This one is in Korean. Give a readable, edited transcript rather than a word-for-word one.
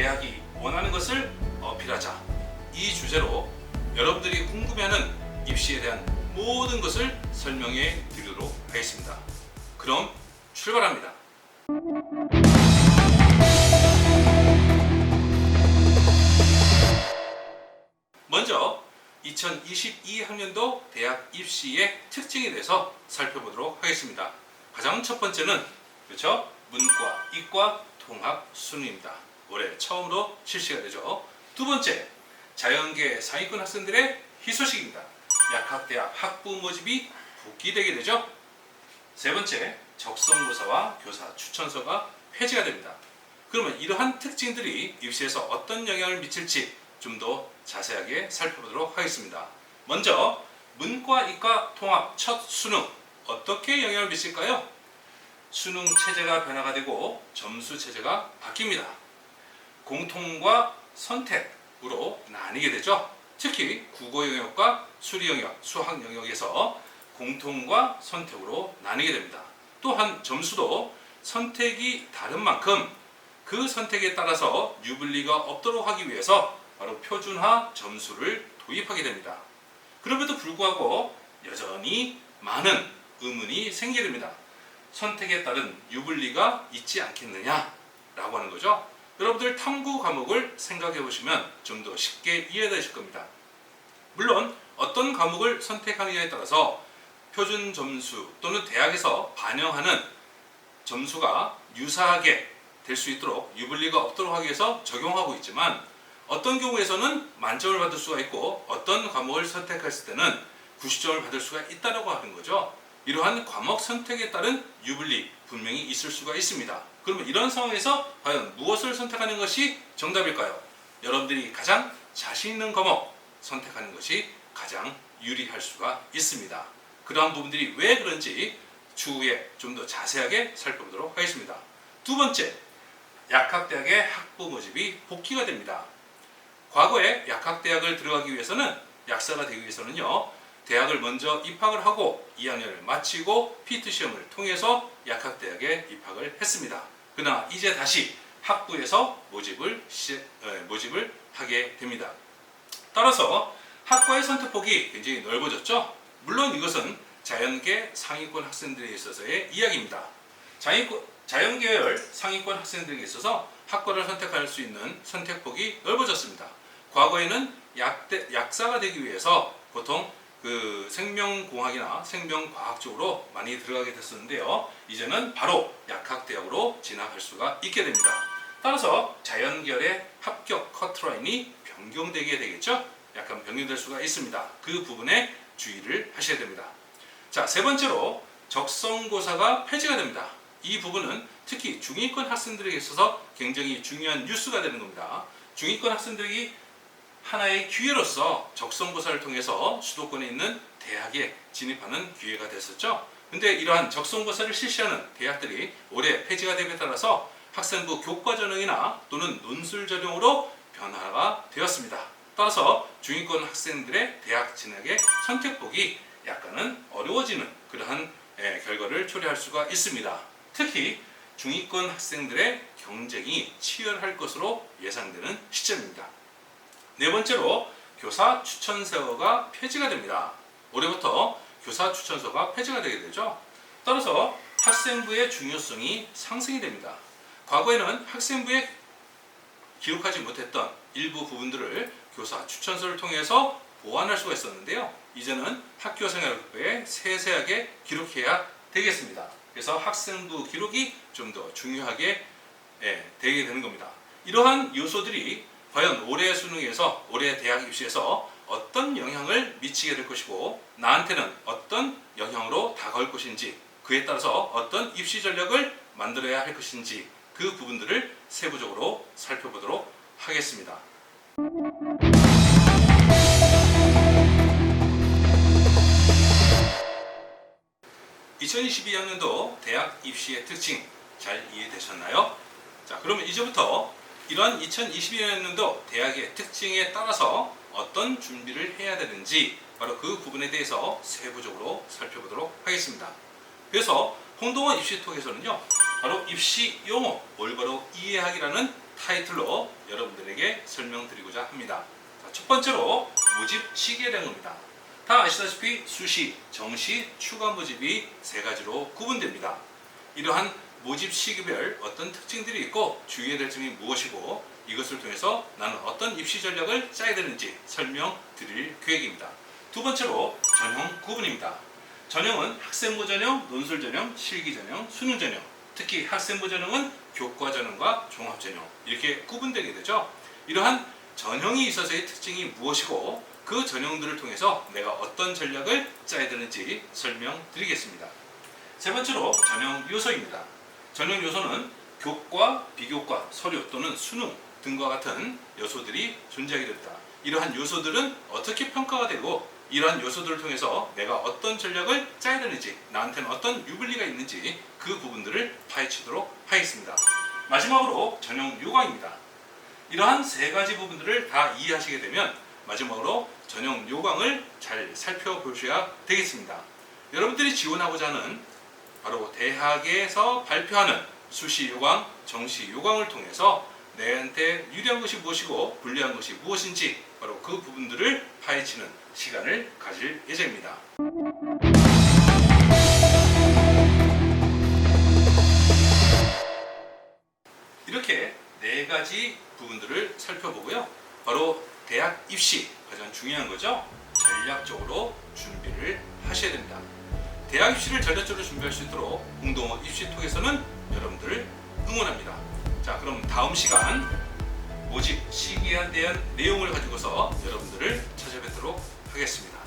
대학이 원하는 것을 어필하자. 이 주제로 여러분들이 궁금해하는 입시에 대한 모든 것을 설명해 드리도록 하겠습니다. 그럼 출발합니다. 먼저 2022학년도 대학 입시의 특징에 대해서 살펴보도록 하겠습니다. 가장 첫 번째는 그렇죠? 문과, 이과, 통합 수능입니다. 올해 처음으로 실시가 되죠. 두 번째, 자연계 상위권 학생들의 희소식입니다. 약학대학 학부 모집이 복귀되게 되죠. 세 번째, 적성고사와 교사 추천서가 폐지가 됩니다. 그러면 이러한 특징들이 입시에서 어떤 영향을 미칠지 좀 더 자세하게 살펴보도록 하겠습니다. 먼저 문과, 이과, 통합 첫 수능 어떻게 영향을 미칠까요? 수능 체제가 변화가 되고 점수 체제가 바뀝니다. 공통과 선택으로 나뉘게 되죠. 특히 국어 영역과 수리 영역, 수학 영역에서 공통과 선택으로 나뉘게 됩니다. 또한 점수도 선택이 다른 만큼 그 선택에 따라서 유불리가 없도록 하기 위해서 바로 표준화 점수를 도입하게 됩니다. 그럼에도 불구하고 여전히 많은 의문이 생기게 됩니다. 선택에 따른 유불리가 있지 않겠느냐라고 하는 거죠. 여러분들 탐구 과목을 생각해 보시면 좀 더 쉽게 이해되실 겁니다. 물론 어떤 과목을 선택하느냐에 따라서 표준 점수 또는 대학에서 반영하는 점수가 유사하게 될 수 있도록 유불리가 없도록 하기 위해서 적용하고 있지만 어떤 경우에서는 만점을 받을 수가 있고 어떤 과목을 선택했을 때는 90점을 받을 수가 있다고 하는 거죠. 이러한 과목 선택에 따른 유불리 분명히 있을 수가 있습니다. 그러면 이런 상황에서 과연 무엇을 선택하는 것이 정답일까요? 여러분들이 가장 자신 있는 과목 선택하는 것이 가장 유리할 수가 있습니다. 그러한 부분들이 왜 그런지 추후에 좀 더 자세하게 살펴보도록 하겠습니다. 두 번째, 약학대학의 학부 모집이 복귀가 됩니다. 과거에 약학대학을 들어가기 위해서는 약사가 되기 위해서는요, 대학을 먼저 입학을 하고 2학년을 마치고 피트 시험을 통해서 약학대학에 입학을 했습니다. 그러나 이제 다시 학부에서 모집을 하게 됩니다. 따라서 학과의 선택폭이 굉장히 넓어졌죠. 물론 이것은 자연계 상위권 학생들에 있어서의 이야기입니다. 자연계열 상위권 학생들에게 있어서 학과를 선택할 수 있는 선택폭이 넓어졌습니다. 과거에는 약사가 되기 위해서 보통 그 생명공학이나 생명과학 쪽으로 많이 들어가게 됐었는데요. 이제는 바로 약학대학으로 진학할 수가 있게 됩니다. 따라서 자연계열의 합격 커트라인이 변경되게 되겠죠. 약간 변경될 수가 있습니다. 그 부분에 주의를 하셔야 됩니다. 자, 세 번째로 적성고사가 폐지가 됩니다. 이 부분은 특히 중위권 학생들에게 있어서 굉장히 중요한 뉴스가 되는 겁니다. 중위권 학생들이 하나의 기회로서 적성고사를 통해서 수도권에 있는 대학에 진입하는 기회가 됐었죠. 근데 이러한 적성고사를 실시하는 대학들이 올해 폐지가 됨에 따라서 학생부 교과 전형이나 또는 논술 전형으로 변화가 되었습니다. 따라서 중위권 학생들의 대학 진학의 선택폭이 약간은 어려워지는 그러한 결과를 초래할 수가 있습니다. 특히 중위권 학생들의 경쟁이 치열할 것으로 예상되는 시점입니다. 네 번째로 교사 추천서가 폐지가 됩니다. 올해부터 교사 추천서가 폐지가 되게 되죠. 따라서 학생부의 중요성이 상승이 됩니다. 과거에는 학생부에 기록하지 못했던 일부 부분들을 교사 추천서를 통해서 보완할 수가 있었는데요. 이제는 학교생활부에 세세하게 기록해야 되겠습니다. 그래서 학생부 기록이 좀 더 중요하게 되게 되는 겁니다. 이러한 요소들이 과연 올해 수능에서 올해 대학 입시에서 어떤 영향을 미치게 될 것이고 나한테는 어떤 영향으로 다가올 것인지 그에 따라서 어떤 입시 전략을 만들어야 할 것인지 그 부분들을 세부적으로 살펴보도록 하겠습니다. 2022학년도 대학 입시의 특징 잘 이해되셨나요? 자, 그러면 이제부터 이러한 2022학년도 대학의 특징에 따라서 어떤 준비를 해야 되는지 바로 그 부분에 대해서 세부적으로 살펴보도록 하겠습니다. 그래서 홍동원 입시톡에서는요, 바로 입시 용어 올바로 이해하기라는 타이틀로 여러분들에게 설명드리고자 합니다. 자, 첫 번째로 모집 시기에 대한 겁니다. 다 아시다시피 수시, 정시, 추가 모집이 세 가지로 구분됩니다. 이러한 모집 시기별 어떤 특징들이 있고 주의해야 될 점이 무엇이고 이것을 통해서 나는 어떤 입시 전략을 짜야 되는지 설명드릴 계획입니다. 두 번째로 전형 구분입니다. 전형은 학생부 전형, 논술 전형, 실기 전형, 수능 전형, 특히 학생부 전형은 교과 전형과 종합 전형 이렇게 구분되게 되죠. 이러한 전형이 있어서의 특징이 무엇이고 그 전형들을 통해서 내가 어떤 전략을 짜야 되는지 설명드리겠습니다. 세 번째로 전형 요소입니다. 전형 요소는 교과, 비교과, 서류 또는 수능 등과 같은 요소들이 존재하게 됩니다. 이러한 요소들은 어떻게 평가가 되고 이러한 요소들을 통해서 내가 어떤 전략을 짜야 되는지 나한테는 어떤 유불리가 있는지 그 부분들을 파헤치도록 하겠습니다. 마지막으로 전형 요강입니다. 이러한 세 가지 부분들을 다 이해하시게 되면 마지막으로 전형 요강을 잘 살펴보셔야 되겠습니다. 여러분들이 지원하고자 하는 바로 대학에서 발표하는 수시 요강, 정시 요강을 통해서 내한테 유리한 것이 무엇이고 불리한 것이 무엇인지 바로 그 부분들을 파헤치는 시간을 가질 예정입니다. 이렇게 네 가지 부분들을 살펴보고요. 바로 대학 입시 가장 중요한 거죠. 전략적으로 준비를 하셔야 됩니다. 대학 입시를 전략적으로 준비할 수 있도록 공동호 입시톡에서는 여러분들을 응원합니다. 자, 그럼 다음 시간 모집 시기에 대한 내용을 가지고서 여러분들을 찾아뵙도록 하겠습니다.